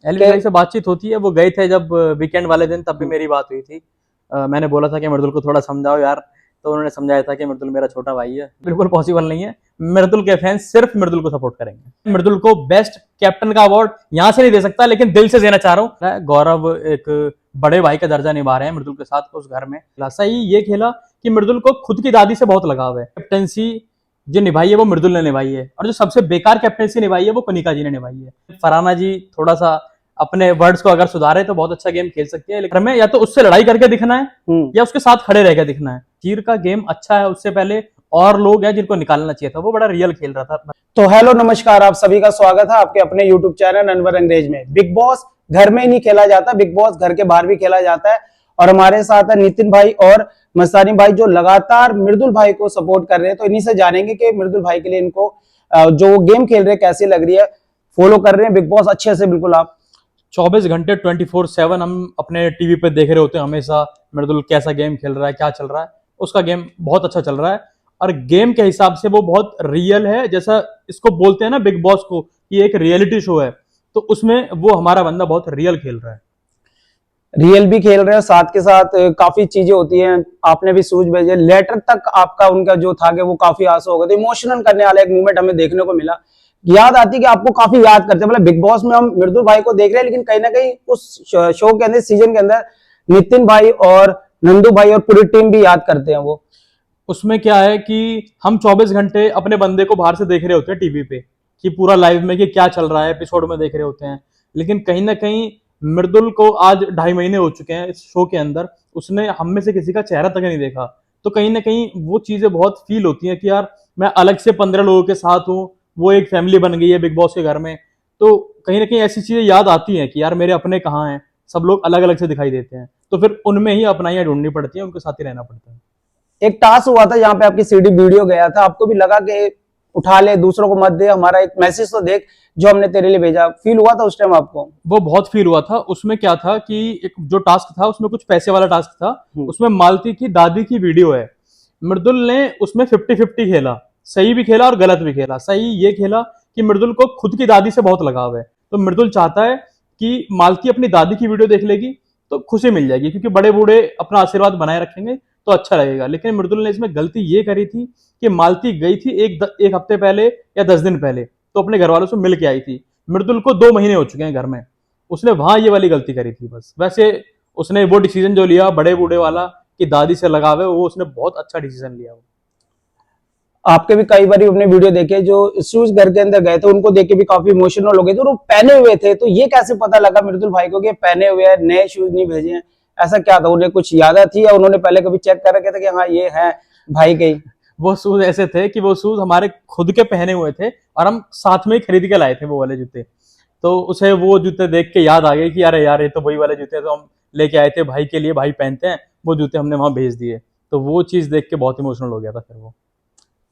LV भाई से बातचीत होती है, वो गए थे जब वीकेंड वाले दिन, तब भी मेरी बात हुई थी। मैंने बोला था कि मृदुल को थोड़ा समझाओ यार, तो उन्होंने समझाया था कि मृदुल मेरा छोटा भाई है, बिल्कुल पॉसिबल नहीं है। मृदुल के फैंस सिर्फ मृदुल को सपोर्ट करेंगे। मृदुल को बेस्ट कैप्टन का अवार्ड यहाँ से नहीं दे सकता, लेकिन दिल से देना चाह रहा हूँ। गौरव एक बड़े भाई का दर्जा निभा रहे हैं मृदुल के साथ उस घर में। सही ये खेला कि मृदुल को खुद की दादी से बहुत लगाव है। कैप्टनसी जो निभाई है वो मृदुल ने निभाई है, और जो सबसे बेकार कैप्टनसी निभाई है वो कनिका जी ने निभाई है। फरहाना जी थोड़ा सा अपने वर्ड्स को अगर सुधारे तो बहुत अच्छा गेम खेल सकती है, लेकिन हमें या तो उससे लड़ाई करके दिखना है या उसके साथ खड़े रह के दिखना है। चीर का गेम अच्छा है, उससे पहले और लोग हैं जिनको निकालना चाहिए था, वो बड़ा रियल खेल रहा था। तो हेलो नमस्कार, आप सभी का स्वागत है आपके अपने यूट्यूब चैनल अनवर अंग्रेज में। बिग बॉस घर में ही नहीं खेला जाता, बिग बॉस घर के बाहर भी खेला जाता है। और हमारे साथ है नितिन भाई और मस्तानी भाई, जो लगातार मृदुल भाई को सपोर्ट कर रहे हैं। तो इन्हीं से जानेंगे कि मृदुल भाई के लिए इनको जो गेम खेल रहे हैं कैसी लग रही है। फॉलो कर रहे हैं बिग बॉस अच्छे से? बिल्कुल। आप 24 घंटे 24/7 हम अपने टीवी पे देख रहे होते हैं हमेशा, मृदुल कैसा गेम खेल रहा है, क्या चल रहा है। उसका गेम बहुत अच्छा चल रहा है, और गेम के हिसाब से वो बहुत रियल है। जैसा इसको बोलते हैं ना बिग बॉस को, ये एक रियलिटी शो है, तो उसमें वो हमारा बंदा बहुत रियल खेल रहा है। रियल भी खेल रहे हैं, साथ के साथ काफी चीजें होती हैं। आपने भी सूझ भेजे लेटर तक, आपका उनका जो था कि वो काफी आंसू हो गए थे। इमोशनल करने वाला एक मूवमेंट हमें देखने को मिला। याद आती है कि आपको काफी याद करते हैं। मतलब बिग बॉस में हम मृदुल भाई को देख रहे हैं, लेकिन कहीं ना कहीं उस शो के अंदर, सीजन के अंदर नितिन भाई और नंदू भाई और पूरी टीम भी याद करते हैं। वो उसमें क्या है कि हम 24 घंटे अपने बंदे को बाहर से देख रहे होते हैं टीवी पे, कि पूरा लाइव में कि क्या चल रहा है, एपिसोड में देख रहे होते हैं। लेकिन कहीं ना कहीं मृदुल को आज 2.5 महीने हो चुके हैं इस शो के अंदर, उसने हम में से किसी का चेहरा तक नहीं देखा। तो कहीं ना कहीं वो चीजें बहुत फील होती हैं कि यार मैं अलग से 15 लोगों के साथ हूँ, वो एक फैमिली बन गई है बिग बॉस के घर में। तो कहीं ना कहीं ऐसी चीजें याद आती हैं कि यार मेरे अपने कहाँ हैं, सब लोग अलग अलग से दिखाई देते हैं, तो फिर उनमें ही अपनाइयां ढूंढनी पड़ती है, उनके साथ ही रहना पड़ता है। एक टास्क हुआ था जहां पे आपकी सीडी वीडियो गया था, आपको भी लगा कि उठा ले, दूसरों को मत दे, हमारा एक मैसेज तो देख जो हमने तेरे लिए भेजा। फील हुआ था उस टाइम आपको? वो बहुत फील हुआ था। उसमें क्या था कि एक जो टास्क था उसमें कुछ पैसे वाला टास्क था। उसमें मालती की दादी की वीडियो है। मृदुल ने उसमें 50-50 खेला, सही भी खेला और गलत भी खेला। सही ये खेला कि मृदुल को खुद की दादी से बहुत लगाव है, तो मृदुल चाहता है कि मालती अपनी दादी की वीडियो देख लेगी तो खुशी मिल जाएगी, क्योंकि बड़े बूढ़े अपना आशीर्वाद बनाए रखेंगे तो अच्छा लगेगा। लेकिन मृदुल ने इसमें गलती ये करी थी कि मालती गई थी एक हफ्ते पहले या 10 दिन पहले, तो अपने घर वालों से मिल के आई थी। मृदुल को 2 महीने हो चुके हैं घर में, उसने वहां ये वाली गलती करी थी बस। वैसे उसने वो डिसीजन जो लिया बड़े बूढ़े वाला कि दादी से लगावे, वो उसने बहुत अच्छा डिसीजन लिया। आपके भी कई बार अपने वीडियो देखे, जो शूज घर के अंदर गए थे उनको देख के भी काफी इमोशनल हो गए थे, और वो पहने हुए थे। तो ये कैसे पता लगा मृदुल भाई को कि पहने हुए हैं, नए शूज नहीं भेजे हैं? ऐसा क्या था? उन्हें कुछ याद थी या उन्होंने पहले कभी चेक कर रखे थे कि हाँ ये है भाई के? वो शूज ऐसे थे कि वो शूज हमारे खुद के पहने हुए थे, और हम साथ में ही खरीद के लाए थे वो वाले जूते। तो उसे वो जूते देख के याद आ गए कि अरे यार ये तो वही वाले जूते तो हम लेके आए थे भाई के लिए, भाई पहनते हैं, वो जूते हमने वहां भेज दिए। तो वो चीज देख के बहुत इमोशनल हो गया था फिर वो।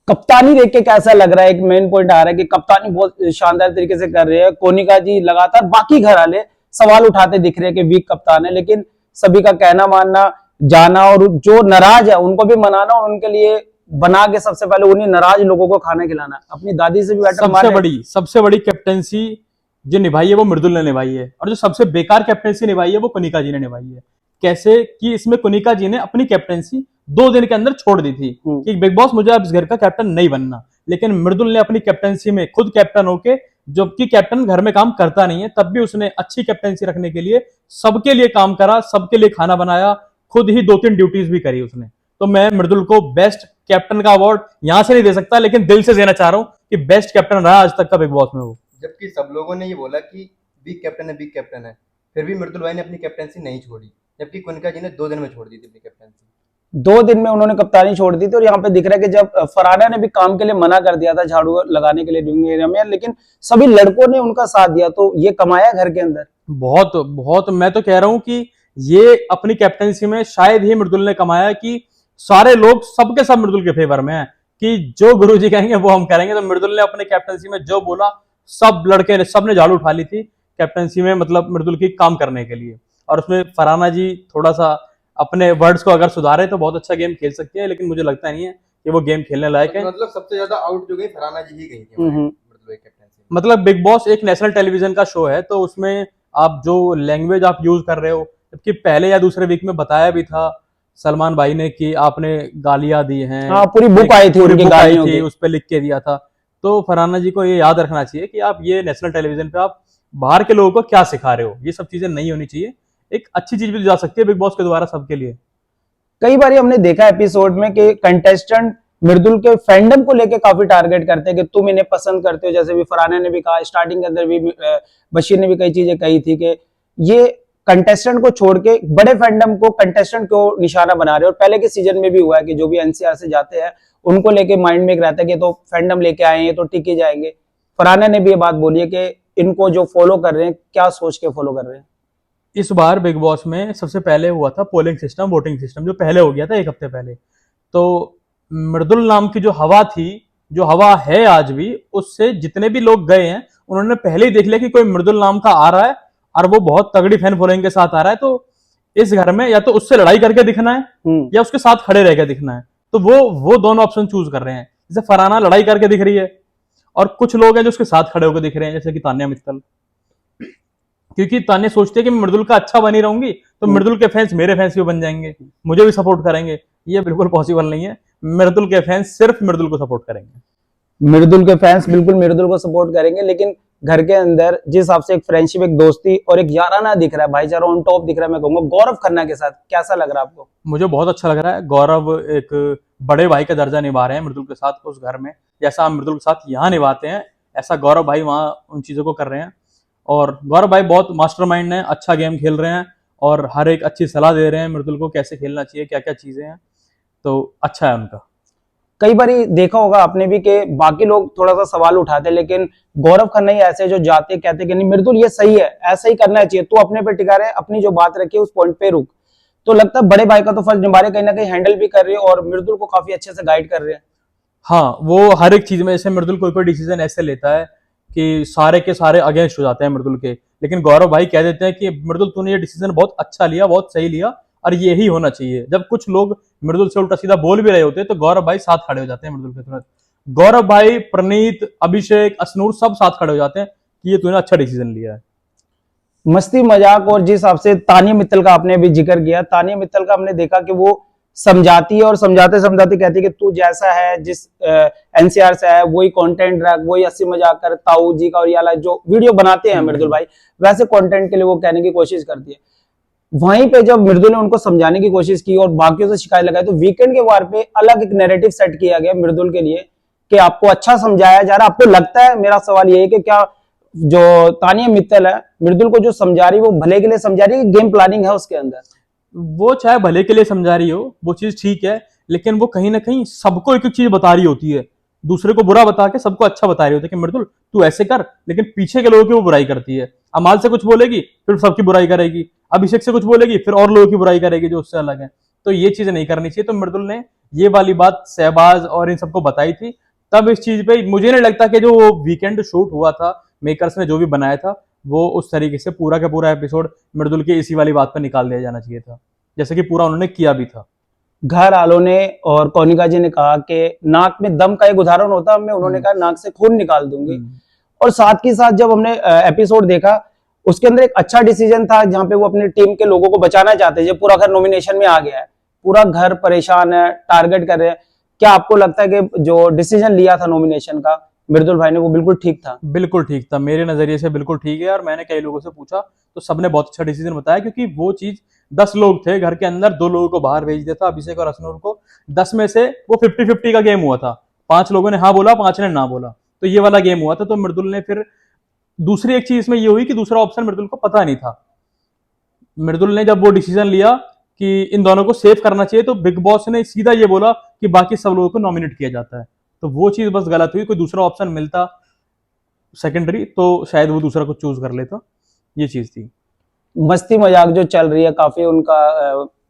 कप्तानी देख के कैसा लग रहा है? एक मेन पॉइंट आ रहा है कि कप्तानी बहुत शानदार तरीके से कर रहे हैं। कोनिका जी लगातार, बाकी घर वाले सवाल उठाते दिख रहे हैं कि वीक कप्तान है, लेकिन सभी का कहना मानना, जाना, और जो नाराज है उनको भी मनाना, और उनके लिए बना के सबसे पहले उन्हीं नाराज लोगों को खाना खिलाना। अपनी दादी से भी बेटर। सबसे बड़ी कैप्टेंसी जो निभाई है वो मृदुल ने निभाई है, और जो सबसे बेकार कैप्टेंसी निभाई है वो कनिका जी ने निभाई है। कैसे कि इसमें कनिका जी ने अपनी कैप्टेंसी 2 दिन के अंदर छोड़ दी थी कि बिग बॉस मुझे अब इस घर का कैप्टन नहीं बनना, लेकिन मृदुल ने अपनी कैप्टेंसी में खुद कैप्टन होके, जबकि कैप्टन घर में काम करता नहीं है, तब भी उसने अच्छी कैप्टेंसी रखने के लिए सबके लिए काम करा, सबके लिए खाना बनाया, खुद ही 2-3 ड्यूटीज भी करी उसने। तो मैं मृदुल को बेस्ट कैप्टन का अवार्ड यहां से नहीं दे सकता, लेकिन दिल से देना चाह रहा हूं कि बेस्ट कैप्टन रहा आज तक का बिग बॉस में वो। जबकि सब लोगों ने ये बोला कि वीक कैप्टन है, वीक कैप्टन है, फिर भी मृदुल भाई ने अपनी कैप्टनसी नहीं छोड़ी, जबकि कनिका जी ने 2 दिन में छोड़ दी थी अपनी कैप्टनसी। 2 दिन में उन्होंने कप्तानी छोड़ दी थी। और यहाँ पे दिख रहा है कि जब फरहाना ने भी काम के लिए मना कर दिया था झाड़ू लगाने के लिए ड्यूइंग एरिया में, लेकिन सभी लड़कों ने उनका साथ दिया, तो ये कमाया घर के अंदर। बहुत बहुत मैं तो कह रहा हूं कि ये अपनी कैप्टनसी में शायद ही मृदुल ने कमाया, कि सारे लोग सबके सब मृदुल के फेवर में है कि जो गुरुजी कहेंगे वो हम करेंगे। तो मृदुल ने अपने कैप्टनसी में जो बोला, सब लड़के ने सबने झाड़ू उठा ली थी कैप्टनसी में, मतलब मृदुल की काम करने के लिए। और उसमें फरहाना जी थोड़ा सा अपने वर्ड्स को अगर सुधारे तो बहुत अच्छा गेम खेल सकती है, लेकिन मुझे लगता नहीं है कि वो गेम खेलने लायक है। मतलब सबसे ज्यादा आउट जो गई फरहाना जी ही गई थी मृदुल भाई कैप्टनसी। मतलब बिग बॉस एक नेशनल टेलीविजन का शो है, तो उसमें आप जो लैंग्वेज आप यूज कर रहे हो, जबकि पहले या दूसरे वीक में बताया भी था सलमान भाई ने कि आपने गालियां दी हैं। हाँ, पूरी बुक आई थी पूरी उनकी बुक आई गालियों थी, की। उस पर लिख के दिया था। तो फरहाना जी को ये याद रखना चाहिए कि आप ये नेशनल टेलीविजन पे आप बाहर के लोगों को क्या सिखा रहे हो, ये सब चीजें नहीं होनी चाहिए। एक अच्छी चीज भी जा सकती है बिग बॉस के द्वारा सबके लिए। कई बार हमने देखा एपिसोड में कि कंटेस्टेंट मृदुल के फैंडम को लेके काफी टारगेट करते हैं कि तुम इन्हें पसंद करते हो, जैसे भी फरहाना ने भी कहा, स्टार्टिंग के अंदर भी बशीर ने भी कई चीजें कही थी कि ये कंटेस्टेंट को छोड़ के बड़े फैंडम को कंटेस्टेंट को निशाना बना रहे हैं। और पहले के सीजन में भी हुआ है कि जो भी एनसीआर से जाते हैं उनको लेके माइंड में एक रहता है कि तो फैंडम लेके आए हैं तो टिके जाएंगे। फरहाना ने भी ये बात बोली है कि इनको जो फॉलो कर रहे हैं क्या सोच के फॉलो कर रहे हैं। इस बार बिग बॉस में सबसे पहले हुआ था पोलिंग सिस्टम, वोटिंग सिस्टम, जो पहले हो गया था एक हफ्ते पहले। तो मृदुल नाम की जो हवा थी, जो हवा है आज भी, उससे जितने भी लोग गए हैं उन्होंने पहले ही देख लिया कि कोई मृदुल नाम का आ रहा है और वो बहुत तगड़ी फैन फॉलोइंग के साथ आ रहा है। तो इस घर में या तो उससे लड़ाई करके दिखना है या उसके साथ खड़े रह के दिखना है। तो वो दोनों ऑप्शन चूज कर रहे हैं। जैसे फरहाना लड़ाई करके दिख रही है और कुछ लोग हैं जो उसके साथ खड़े होकर दिख रहे हैं, जैसे कि तान्या मित्तल। क्योंकि तान्या सोचती है कि मैं मृदुल का अच्छा बनी रहूंगी तो मृदुल के फैंस मेरे फैंस भी बन जाएंगे, मुझे भी सपोर्ट करेंगे। ये बिल्कुल पॉसिबल नहीं है। मृदुल के फैंस सिर्फ मृदुल को सपोर्ट करेंगे। मृदुल के फैंस बिल्कुल मृदुल को सपोर्ट करेंगे, लेकिन घर के अंदर जिस हिसाब से एक फ्रेंडशिप, एक दोस्ती और एक याराना दिख रहा है, भाईचारा ऑन टॉप दिख रहा है, मैं कहूंगा गौरव खन्ना के साथ, कैसा लग रहा है आपको? मुझे बहुत अच्छा लग रहा है। गौरव एक बड़े भाई का दर्जा निभा रहे हैं मृदुल के साथ उस घर में। जैसा हम मृदुल के साथ यहाँ निभाते हैं, ऐसा गौरव भाई वहाँ उन चीजों को कर रहे हैं। और गौरव भाई बहुत मास्टरमाइंड है, अच्छा गेम खेल रहे हैं और हर एक अच्छी सलाह दे रहे हैं मृदुल को कैसे खेलना चाहिए, क्या क्या चीजें हैं। तो अच्छा है उनका। कई बार देखा होगा आपने भी कि बाकी लोग थोड़ा सा सवाल उठाते हैं, लेकिन गौरव खन्ना ही ऐसे जो जाते कहते कि नहीं मृदुल ये सही है, ऐसा ही करना चाहिए, तू अपने पे टिका रहे, अपनी जो बात रखी है उस पॉइंट पे रुक। तो लगता है बड़े भाई का तो फर्ज निभा रहे, कहीं ना कहीं हैंडल भी कर रहे हैं और मृदुल को काफी अच्छे से गाइड कर रहे हैं। हाँ, वो हर एक चीज में, जैसे मृदुल कोई डिसीजन ऐसे लेता है कि सारे के सारे अगेंस्ट हो जाते हैं मृदुल के, लेकिन गौरव भाई कह देते हैं कि मृदुल तूने ये डिसीजन बहुत अच्छा लिया, बहुत सही लिया और ये ही होना चाहिए। जब कुछ लोग मृदुल से उल्टा सीधा बोल भी रहे होते हैं तो गौरव भाई साथ खड़े हो जाते हैं मृदुल के तुरंत। गौरव भाई, प्रणीत, अभिषेक, असनूर सब साथ खड़े हो जाते हैं कि ये तूने अच्छा डिसीजन लिया है। मस्ती मजाक, और जिस हिसाब से तानिया मित्तल का आपने भी जिक्र किया, तानिया मित्तल का हमने देखा कि वो समझाती है और समझाते समझाते कहती है कि तू जैसा है, जिस एनसीआर से है वही कंटेंट रख, वही हंसी मजाक कर, ताऊ जी का और याला जो वीडियो बनाते हैं मृदुल भाई वैसे कंटेंट के लिए वो कहने की कोशिश करती है। वहीं पे जब मृदुल ने उनको समझाने की कोशिश की और बाकियों से शिकायत लगाई, तो वीकेंड के वार पे अलग एक नैरेटिव सेट किया गया मृदुल के लिए कि आपको अच्छा समझाया जा रहा। आपको लगता है, मेरा सवाल ये है कि क्या जो तानिया मित्तल है मृदुल को जो समझा रही है वो भले के लिए समझा रही है कि गेम प्लानिंग है उसके अंदर? वो चाहे भले के लिए समझा रही हो, वो चीज ठीक है, लेकिन वो कहीं ना कहीं सबको एक एक चीज बता रही होती है, दूसरे को बुरा बता के सबको अच्छा बता रही होती है कि मृदुल तू ऐसे कर, लेकिन पीछे के लोगों की वो बुराई करती है। अमाल से कुछ बोलेगी फिर सबकी बुराई करेगी, अभिषेक से कुछ बोलेगी फिर और लोगों की बुराई करेगी जो उससे अलग है। तो ये चीज नहीं करनी चाहिए। तो मृदुल ने ये वाली बात शहबाज और इन सबको बताई थी। तब इस चीज पे मुझे नहीं लगता कि जो वीकेंड शूट हुआ था, मेकर्स ने जो भी बनाया था, वो उस तरीके से पूरा का पूरा एपिसोड मृदुल के इसी वाली बात पर निकाल दिया जाना चाहिए था, जैसे कि पूरा उन्होंने किया भी था। घर वालों ने और कोनिका जी ने कहा कि नाक में दम का एक उदाहरण होता है, उन्होंने कहा नाक से खून निकाल दूंगी। और साथ ही साथ जब हमने एपिसोड देखा उसके अंदर एक अच्छा डिसीजन था जहां पे वो अपनी टीम के लोगों को बचाना चाहते हैं। पूरा घर नॉमिनेशन में आ गया है, पूरा घर परेशान है, टारगेट कर रहे हैं। क्या आपको लगता है कि जो डिसीजन लिया था नॉमिनेशन का मृदुल भाई ने, वो बिल्कुल ठीक था? बिल्कुल ठीक था, मेरे नजरिए से बिल्कुल ठीक है। और मैंने कई लोगों से पूछा तो सबने बहुत अच्छा डिसीजन बताया, क्योंकि वो चीज 10 लोग थे घर के अंदर, 2 लोगों को बाहर भेज दिया था, अभिषेक और असनूर को। 10 में से वो 50-50 का गेम हुआ था, 5 लोगों ने हाँ बोला, 5 ने ना बोला, तो ये वाला गेम हुआ था। तो मृदुल ने फिर दूसरी एक चीज में ये हुई कि दूसरा ऑप्शन मृदुल को पता नहीं था। मृदुल ने जब वो डिसीजन लिया कि इन दोनों को सेव करना चाहिए, तो बिग बॉस ने सीधा ये बोला कि बाकी सब लोगों को नॉमिनेट किया जाता है। तो वो चीज बस गलत हुई। कोई दूसरा ऑप्शन मिलता सेकेंडरी तो शायद वो दूसरा कुछ चूज कर लेता। ये चीज थी। मस्ती मजाक जो चल रही है काफी उनका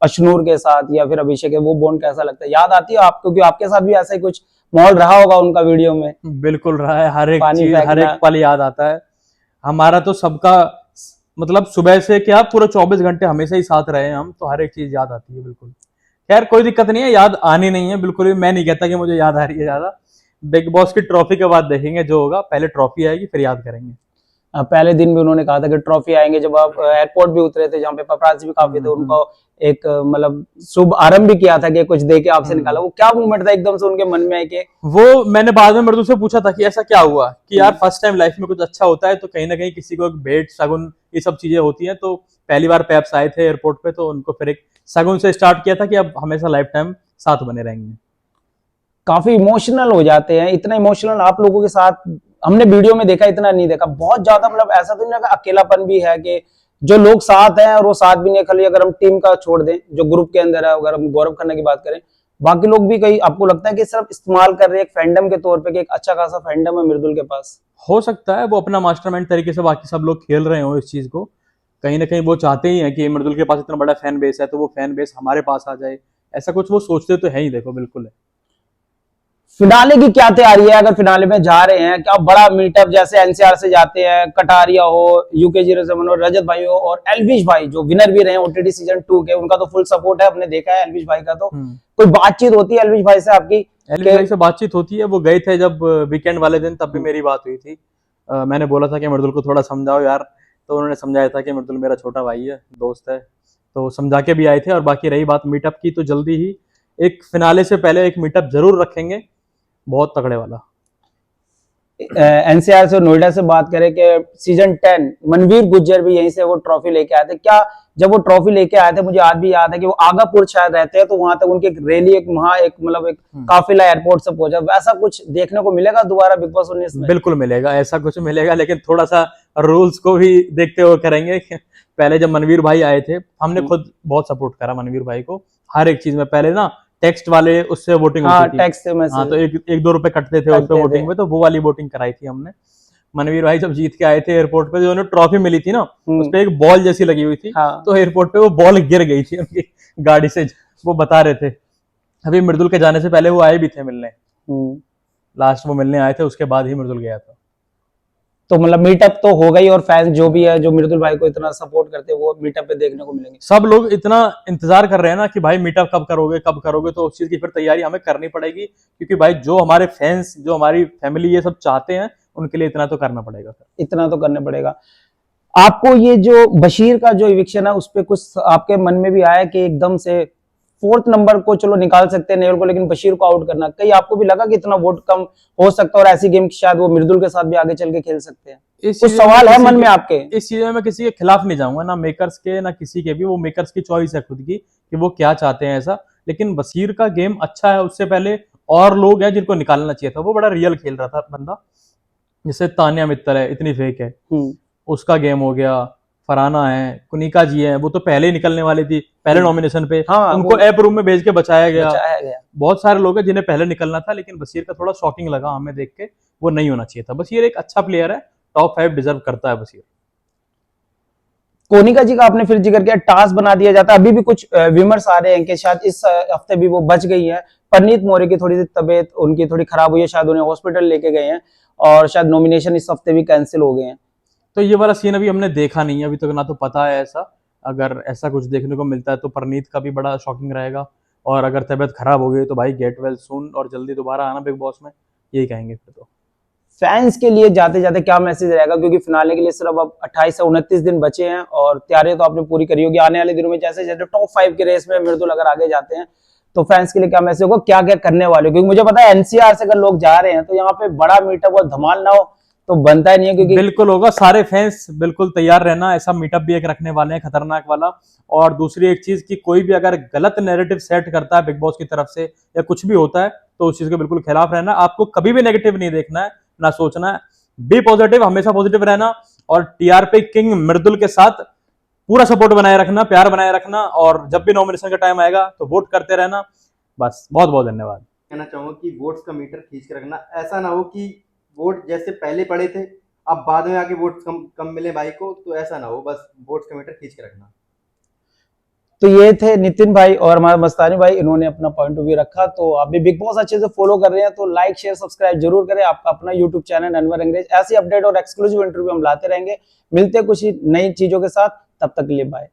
अशनूर के साथ या फिर अभिषेक है, वो बॉन्ड कैसा लगता है? याद आती है आपको? क्योंकि आपके साथ भी ऐसा ही कुछ माहौल रहा होगा उनका वीडियो में। बिल्कुल रहा है, हर एक पानी चीज, फेंकना। हर एक पल याद आता है। हमारा तो सबका मतलब सुबह से क्या पूरा 24 घंटे हमेशा ही साथ रहे हैं हम, तो हर एक चीज याद आती है। बिल्कुल, खैर कोई दिक्कत नहीं है, याद आनी नहीं है बिल्कुल भी। मैं नहीं कहता कि मुझे याद आ रही है ज्यादा। बिग बॉस की ट्रॉफी के बाद देखेंगे जो होगा, पहले ट्रॉफी आएगी फिर याद करेंगे। पहले दिन भी उन्होंने कहा था कि ट्रॉफी आएंगे, जब आप एयरपोर्ट भी उतरे थे जहाँ पे पपराजी भी काफी थे, उनको एक मतलब शुभ आरंभ भी किया था कि कुछ दे के आपसे निकाला। वो क्या मूवमेंट था एकदम से उनके मन में है कि वो मैंने बाद में मृदुल से पूछा था कि ऐसा क्या हुआ कि यार फर्स्ट टाइम लाइफ में कुछ अच्छा होता है तो कहीं ना कहीं किसी को एक भेंट शगुन ये सब चीजें होती हैं। तो पहली बार पेप्स आए थे एयरपोर्ट पे तो उनको फिर एक शगुन से स्टार्ट किया था कि अब हमेशा लाइफ टाइम साथ बने रहेंगे। काफी इमोशनल हो जाते हैं। इतना इमोशनल आप लोगों के साथ हमने वीडियो में देखा, इतना नहीं देखा। बहुत ज्यादा मतलब ऐसा तो नहीं लगा, अकेलापन भी है कि जो लोग साथ हैं और वो साथ भी नहीं है। खाली अगर हम टीम का छोड़ दें जो ग्रुप के अंदर है, अगर हम गौरव खन्ना की बात करें, बाकी लोग भी कहीं आपको लगता है कि सिर्फ इस्तेमाल कर रहे हैं एक फैंडम के तौर पे कि एक अच्छा खासा फैंडम है मृदुल के पास? हो सकता है वो अपना मास्टरमाइंड तरीके से बाकी सब लोग खेल रहे हो इस चीज को। कहीं ना कहीं वो चाहते ही हैं कि मृदुल के पास इतना बड़ा फैन बेस है तो वो फैन बेस हमारे पास आ जाए, ऐसा कुछ वो सोचते तो है ही। देखो बिल्कुल है। फिनाले की क्या तैयारी है? अगर फिनाले में जा रहे हैं, क्या बड़ा मीटअप जैसे एनसीआर से जाते हैं, कटारिया हो, UK07 हो, रजत भाई हो और एलविश भाई जो विनर भी रहे OTT सीजन 2 के, उनका तो फुल सपोर्ट है, हमने देखा है एलविश भाई का। तो कोई बातचीत होती है एलविश भाई से आपकी? एलविश भाई से बातचीत होती है। वो गए थे जब वीकेंड वाले दिन, तब भी मेरी बात हुई थी। मैंने बोला था कि मृदुल को थोड़ा समझाओ यार, तो उन्होंने समझाया था कि मृदुल मेरा छोटा भाई है, दोस्त है, तो समझा के भी आए थे। और बाकी रही बात मीटअप की, तो जल्दी ही एक फिनाले से पहले एक मीटअप जरूर रखेंगे, बहुत तगड़े वाला। एनसीआर से नोएडा से बात करें कि सीजन 10 मनवीर गुज्जर भी यहीं से वो ट्रॉफी लेके आए थे। क्या जब वो ट्रॉफी लेके आए थे, मुझे आज भी याद है कि वो आगापुर शायद रहते हैं, तो वहां तक उनकी एक रैली, एक वहां एक मतलब एक काफिला एयरपोर्ट से पहुंचा। वैसा कुछ देखने को मिलेगा दोबारा बिग बॉस 19 में? बिल्कुल मिलेगा, ऐसा कुछ मिलेगा, लेकिन थोड़ा सा रूल्स को भी देखते हुए करेंगे। पहले जब मनवीर भाई आए थे, हमने खुद बहुत सपोर्ट करा मनवीर भाई को हर एक चीज में। पहले ना टेक्स्ट वाले उससे वोटिंग होती थी। टेक्स्ट से हाँ, तो एक 2 रुपए कटते थे उस पे वोटिंग में, तो वो वाली वोटिंग कराई थी हमने। मनवीर भाई जब जीत के आए थे एयरपोर्ट पे, जो उन्हें ट्रॉफी मिली थी ना, उस पे एक बॉल जैसी लगी हुई थी। तो एयरपोर्ट पे वो बॉल गिर गई थी उनकी गाड़ी से, वो बता रहे थे। अभी मृदुल के जाने से पहले वो आए भी थे मिलने, लास्ट वो मिलने आए थे, उसके बाद ही मृदुल गया था। तो मतलब मीटअप तो हो गई, और फैंस जो भी है जो मृदुल भाई को इतना सपोर्ट करते हैं वो मीटअप पे देखने को मिलेंगे। सब लोग इतना इंतजार कर रहे हैं ना कि भाई मीटअप कब करोगे कब करोगे, तो उस चीज की फिर तैयारी हमें करनी पड़ेगी, क्योंकि भाई जो हमारे फैंस, जो हमारी फैमिली ये सब चाहते हैं, उनके लिए इतना तो करना पड़ेगा। इतना तो करना पड़ेगा। आपको ये जो बशीर का जो इविक्शन है, उस पर कुछ आपके मन में भी आया कि एकदम से 4th नंबर को चलो निकाल सकते हैं नेवल को, लेकिन बशीर को आउट करना, कहीं आपको भी लगा कि इतना वोट कम हो सकता है और ऐसी गेम शायद वो मृदुल के साथ भी आगे चल के खेल सकते हैं? कुछ सवाल है मन में आपके? इस चीज में मैं किसी के खिलाफ नहीं जाऊंगा, ना मेकर्स के ना किसी के भी। वो मेकर्स की चॉइस है खुद की कि वो क्या चाहते हैं ऐसा। लेकिन बशीर का गेम अच्छा है, उससे पहले और लोग हैं जिनको निकालना चाहिए था। वो बड़ा रियल खेल रहा था बंदा, जैसे तानिया मित्तल है, इतनी फेक है, उसका गेम हो गया। फराना है, कुनिका जी है, वो तो पहले ही निकलने वाली थी पहले नॉमिनेशन पे। उनको एप रूम में भेज के बचाया गया। बहुत सारे लोग हैं जिन्हें पहले निकलना था, लेकिन बशीर का थोड़ा शॉकिंग लगा हमें देख के, वो नहीं होना चाहिए था। बशीर एक अच्छा प्लेयर है, टॉप 5 डिजर्व करता है बशीर। कोनिका जी का आपने फिर जिक्र किया, टास्क बना दिया जाता है। अभी भी कुछ विमर्श आ रहे हैं कि शायद इस हफ्ते भी वो बच गई है। परनीत मौर्य की थोड़ी सी तबीयत उनकी थोड़ी खराब हुई है, शायद उन्हें हॉस्पिटल लेके गए हैं, और शायद नॉमिनेशन इस हफ्ते भी कैंसिल हो गए हैं। तो ये वाला सीन अभी हमने देखा नहीं है अभी तक, ना तो पता है ऐसा। अगर ऐसा कुछ देखने को मिलता है तो परनीत का भी बड़ा शॉकिंग रहेगा, और अगर तबीयत खराब हो गई तो भाई गेट वेल सून और जल्दी दोबारा आना बिग बॉस में, यही कहेंगे फिर तो। फैंस के लिए जाते जाते क्या मैसेज रहेगा, क्योंकि फिनाले के लिए सिर्फ अब 28 से 29 दिन बचे हैं और तैयारियां तो आपने पूरी करी होगी। आने वाले दिनों में जैसे जैसे टॉप 5 के रेस में मृदुल अगर आगे जाते हैं, तो फैंस के लिए क्या मैसेज होगा, क्या क्या करने वाले हो? क्योंकि मुझे पता है एनसीआर से अगर लोग जा रहे हैं तो यहाँ पे बड़ा मीटअप और धमाल ना हो तो बनता ही नहीं है। क्योंकि बिल्कुल होगा, सारे फैंस बिल्कुल तैयार रहना। ऐसा मीटअप भी एक रखने वाले हैं खतरनाक वाला। और दूसरी एक चीज कि कोई भी अगर गलत नैरेटिव सेट करता है बिग बॉस की तरफ से या कुछ भी होता है, तो उस चीज के बिल्कुल खिलाफ रहना। आपको कभी भी नेगेटिव नहीं देखना है, ना सोचना है। बी पॉजिटिव, हमेशा पॉजिटिव रहना, और टीआरपी किंग मृदुल के साथ पूरा सपोर्ट बनाए रखना, प्यार बनाए रखना, और जब भी नॉमिनेशन का टाइम आएगा तो वोट करते रहना। बस, बहुत बहुत धन्यवाद। कहना चाहूंगा कि वोट्स का मीटर खींच के रखना, ऐसा ना हो कि वोट जैसे पहले पड़े थे अब बाद में आके वोट कम मिले भाई को, तो ऐसा ना हो। बस वोट्स का मीटर खींच के रखना। तो ये थे नितिन भाई और हमारे मस्तानी भाई, इन्होंने अपना पॉइंट ऑफ व्यू रखा। तो आप भी बिग बॉस अच्छे से फॉलो कर रहे हैं तो लाइक शेयर सब्सक्राइब जरूर करें। आपका अपना यूट्यूब चैनल अनवर अंग्रेज, ऐसी अपडेट और एक्सक्लूसिव इंटरव्यू हम लाते रहेंगे। मिलते हैं कुछ नई चीजों के साथ, तब तक के लिए बाय।